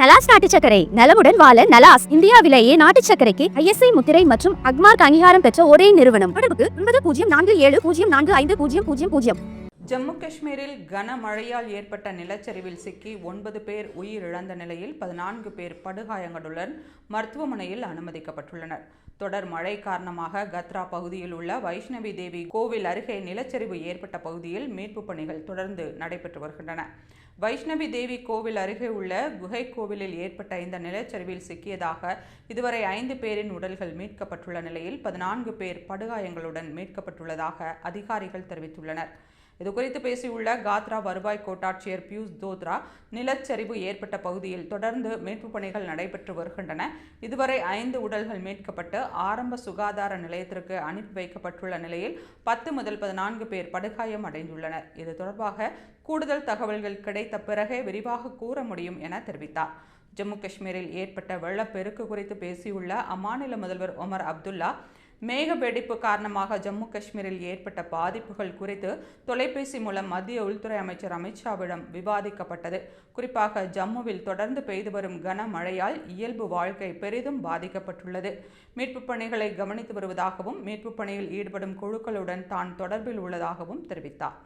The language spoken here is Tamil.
நலாஸ் நாட்டு சர்க்கரை நலமுடன் வாழ நலாஸ் இந்தியாவிலேயே நாட்டு சர்க்கரைக்கு ISI முத்திரை மற்றும் அக்மார்க் அங்கீகாரம் பெற்ற ஒரே நிறுவனம். தொடர்புக்கு 9047045000. ஜம்மு காஷ்மீரில் கனமழையால் ஏற்பட்ட நிலச்சரிவில் சிக்கி 9 பேர் உயிரிழந்த நிலையில் 14 பேர் படுகாயங்களுடன் மருத்துவமனையில் அனுமதிக்கப்பட்டுள்ளனர். தொடர் மழை காரணமாக கத்ரா பகுதியில் உள்ள வைஷ்ணவி தேவி கோவில் அருகே நிலச்சரிவு ஏற்பட்ட பகுதியில் மீட்புப் பணிகள் தொடர்ந்து நடைபெற்று வருகின்றன. வைஷ்ணவி தேவி கோவில் அருகே உள்ள குகை கோவிலில் ஏற்பட்ட இந்த நிலச்சரிவில் சிக்கியதாக இதுவரை 5 பேரின் உடல்கள் மீட்கப்பட்டுள்ள நிலையில் 14 பேர் படுகாயங்களுடன் மீட்கப்பட்டுள்ளதாக அதிகாரிகள் தெரிவித்துள்ளனர். இதுகுறித்து பேசியுள்ள காத்ரா வருவாய் கோட்டாட்சியர் பியூஷ் தோத்ரா, நிலச்சரிவு ஏற்பட்ட பகுதியில் தொடர்ந்து மீட்புப் பணிகள் நடைபெற்று வருகின்றன. இதுவரை 5 உடல்கள் மீட்கப்பட்டு ஆரம்ப சுகாதார நிலையத்திற்கு அனுப்பி வைக்கப்பட்டுள்ள நிலையில் 10 முதல் 14 பேர் படுகாயம் அடைந்துள்ளனர். இது தொடர்பாக கூடுதல் தகவல்கள் கிடைத்த பிறகே விரிவாக கூற முடியும் என தெரிவித்தார். ஜம்மு காஷ்மீரில் ஏற்பட்ட வெள்ளப்பெருக்கு குறித்து பேசியுள்ள அம்மாநில முதல்வர் ஒமர் அப்துல்லா, மேக வெடிப்பு காரணமாக ஜம்மு காஷ்மீரில் ஏற்பட்ட பாதிப்புகள் குறித்து தொலைபேசி மூலம் மத்திய உள்துறை அமைச்சர் அமித்ஷாவிடம் விவாதிக்கப்பட்டது. குறிப்பாக ஜம்முவில் தொடர்ந்து பெய்து வரும் கனமழையால் இயல்பு வாழ்க்கை பெரிதும் பாதிக்கப்பட்டுள்ளது. மீட்புப் பணிகளை கவனித்து வருவதாகவும் மீட்புப் பணியில் ஈடுபடும் குழுக்களுடன் தான் தொடர்பில் உள்ளதாகவும் தெரிவித்தார்.